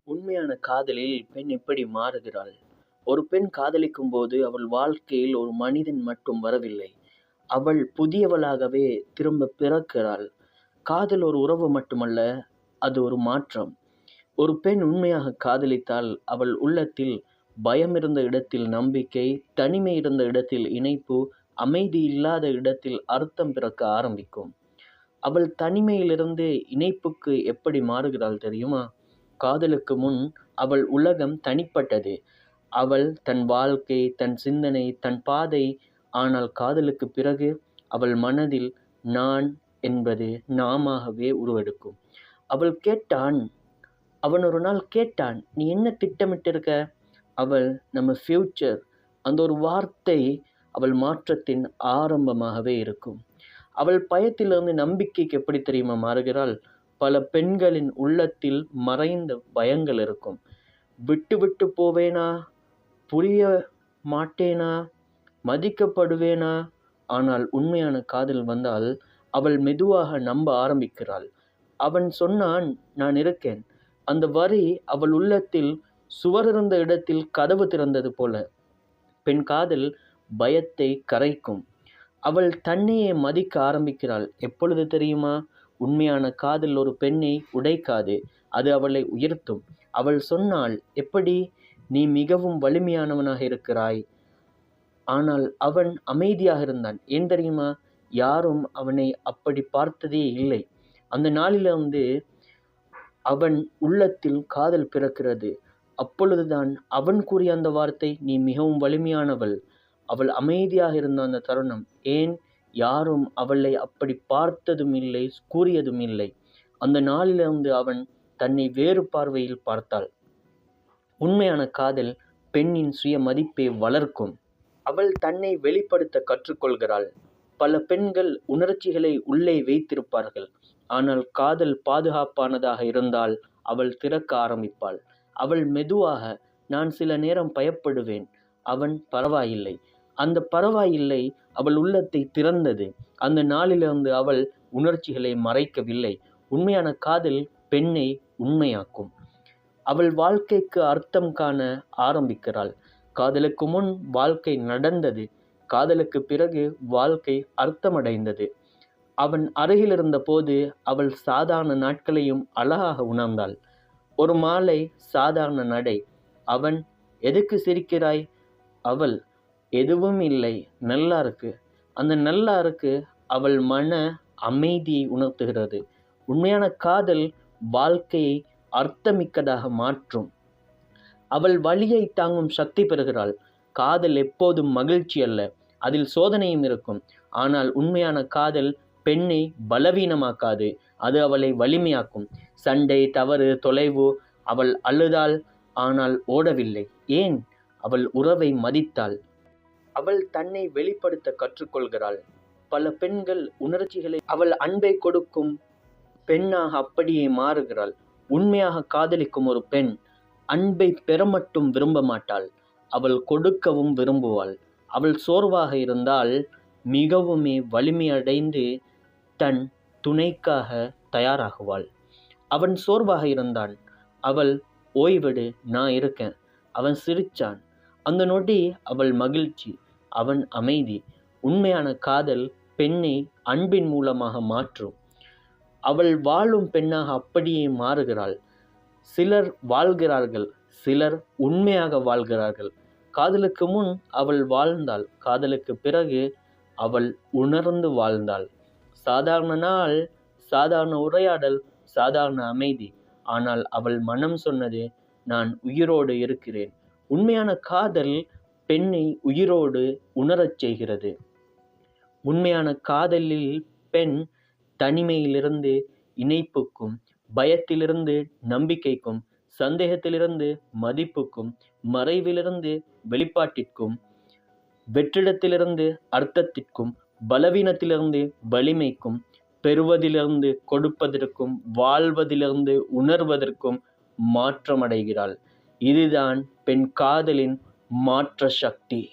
உண்மையான காதலில் பெண் எப்படி மாறுகிறாள்? ஒரு பெண் காதலிக்கும் போது அவள் வாழ்க்கையில் ஒரு மனிதன் மட்டும் வரவில்லை. அவள் புதியவளாகவே திரும்ப பிறக்கிறாள். காதல் ஒரு உறவு மட்டுமல்ல, அது ஒரு மாற்றம். ஒரு பெண் உண்மையாக காதலித்தால் அவள் உள்ளத்தில் பயம் இருந்த இடத்தில் நம்பிக்கை, தனிமை இருந்த இடத்தில் இணைப்பு, அமைதி இல்லாத இடத்தில் அர்த்தம் பிறக்க ஆரம்பிக்கும். அவள் தனிமையிலிருந்து இணைப்புக்கு எப்படி மாறுகிறாள் தெரியுமா? காதலுக்கு முன் அவள் உலகம் தனிப்பட்டது. அவள் தன் வாழ்க்கை, தன் சிந்தனை, தன் பாதை. ஆனால் காதலுக்குப் பிறகு அவள் மனதில் நான் என்பது நாமாகவே உருவெடுக்கும். அவன் ஒரு நாள் கேட்டான், "நீ என்ன திட்டமிட்டிருக்க?" அவள், "நம்ம ஃப்யூச்சர்." அந்த ஒரு வார்த்தை அவள் மாற்றத்தின் ஆரம்பமாகவே இருக்கும். அவள் பயத்திலிருந்து நம்பிக்கைக்கு எப்படி தெரியுமா மாறுகிறாள்? பல பெண்களின் உள்ளத்தில் மறைந்த பயங்கள் இருக்கும். விட்டு விட்டு போவேனா? புரிய மாட்டேனா? மதிக்கப்படுவேனா? ஆனால் உண்மையான காதல் வந்தால் அவள் மெதுவாக நம்ப ஆரம்பிக்கிறாள். அவன் சொன்னான், "நான் இருக்கேன்." அந்த வரி அவள் உள்ளத்தில் சுவர் இருந்த இடத்தில் கதவு திறந்தது போல. பெண் காதல் பயத்தை கரைக்கும். அவள் தன்னையே மதிக்க ஆரம்பிக்கிறாள். எப்பொழுது தெரியுமா? உண்மையான காதல் ஒரு பெண்ணை உடைக்காது, அது அவளை உயர்த்தும். அவள் சொன்னாள், "எப்படி? நீ மிகவும் வலிமையானவனாக இருக்கிறாய்." ஆனால் அவன் அமைதியாக இருந்தான். ஏன் தெரியுமா? யாரும் அவனை அப்படி பார்த்ததே இல்லை. அந்த நாளிலிருந்து அவன் உள்ளத்தில் காதல் பிறக்கிறது. அப்பொழுதுதான் அவன் கூறிய அந்த வார்த்தை, "நீ மிகவும் வலிமையானவள்." அவள் அமைதியாக இருந்த அந்த தருணம். ஏன்? யாரும் அவளை அப்படி பார்த்ததும் இல்லை, கூறியதும் இல்லை. அந்த நாளிலிருந்து அவன் தன்னை வேறு பார்வையில் பார்த்தாள். உண்மையான காதல் பெண்ணின் சுய மதிப்பை வளர்க்கும். அவள் தன்னை வெளிப்படுத்த கற்றுக்கொள்கிறாள். பல பெண்கள் உணர்ச்சிகளை உள்ளே வைத்திருப்பார்கள். ஆனால் காதல் பாதுகாப்பானதாக இருந்தால் அவள் திறக்க ஆரம்பிப்பாள். அவள் மெதுவாக, "நான் சில நேரம் பயப்படுவேன்." அவன், "பரவாயில்லை." அந்த பரவாயில்லை அவள் உள்ளத்தை திறந்தது. அந்த நாளிலிருந்து அவள் உணர்ச்சிகளை மறைக்கவில்லை. உண்மையான காதல் பெண்ணை உண்மையாக்கும். அவள் வாழ்க்கைக்கு அர்த்தம் காண ஆரம்பிக்கிறாள். காதலுக்கு முன் வாழ்க்கை நடந்தது. காதலுக்கு பிறகு வாழ்க்கை அர்த்தமடைந்தது. அவன் அருகில் இருந்தபோது அவள் சாதாரண நாட்களையும் அழகாக உணர்ந்தாள். ஒரு மாலை, சாதாரண நடை. அவன், "எதுக்கு சிரிக்கிறாய்?" அவள், "எதுவும் இல்லை, நல்லா இருக்கு." அந்த நல்லா இருக்கு அவள் மன அமைதியை உணர்த்துகிறது. உண்மையான காதல் வாழ்க்கையை அர்த்தமிக்கதாக மாற்றும். அவள் வலியை தாங்கும் சக்தி பெறுகிறாள். காதல் எப்போதும் மகிழ்ச்சி அல்ல, அதில் சோதனையும் இருக்கும். ஆனால் உண்மையான காதல் பெண்ணை பலவீனமாக்காது, அது அவளை வலிமையாக்கும். சண்டை, தவறு, தொலைவு. அவள் அழுதாள், ஆனால் ஓடவில்லை. ஏன்? அவள் உறவை மதித்தாள். அவள் தன்னை வெளிப்படுத்த கற்றுக்கொள்கிறாள். பல பெண்கள் உணர்ச்சிகளை அவள் அன்பை கொடுக்கும் பெண்ணாக அப்படியே மாறுகிறாள். உண்மையாக காதலிக்கும் ஒரு பெண் அன்பை பெற மட்டும் விரும்ப மாட்டாள், அவள் கொடுக்கவும் விரும்புவாள். அவள் சோர்வாக இருந்தால் மிகவுமே வலிமையடைந்து தன் துணைக்காக தயாராகுவாள். அவன் சோர்வாக இருந்தான். அவள், "ஓய்வெடு, நான் இருக்கேன்." அவன் சிரிச்சான். அந்த நொடி அவள் மகிழ்ச்சி, அவன் அமைதி. உண்மையான காதல் பெண்ணை அன்பின் மூலமாக மாற்றும். அவள் வாழும் பெண்ணாக அப்படியே மாறுகிறாள். சிலர் வாழ்கிறார்கள், சிலர் உண்மையாக வாழ்கிறார்கள். காதலுக்கு முன் அவள் வாழ்ந்தாள், காதலுக்கு பிறகு அவள் உணர்ந்து வாழ்ந்தாள். சாதாரண நாள், சாதாரண உரையாடல், சாதாரண அமைதி. ஆனால் அவள் மனம் சொன்னது, "நான் உயிரோடு இருக்கிறேன்." உண்மையான காதல் பெண்ணை உயிரோடு உணரச் செய்கிறது. உண்மையான காதலில் பெண் தனிமையிலிருந்து இணைப்புக்கும், பயத்திலிருந்து நம்பிக்கைக்கும், சந்தேகத்திலிருந்து மதிப்புக்கும், மறைவிலிருந்து வெளிப்பாட்டிற்கும், வெற்றிடத்திலிருந்து அர்த்தத்திற்கும், பலவீனத்திலிருந்து வலிமைக்கும், பெறுவதிலிருந்து கொடுப்பதற்கும், வாழ்வதிலிருந்து உணர்வதற்கும் மாற்றமடைகிறாள். இதுதான் பெண் காதலின் மாற்ற சக்தி.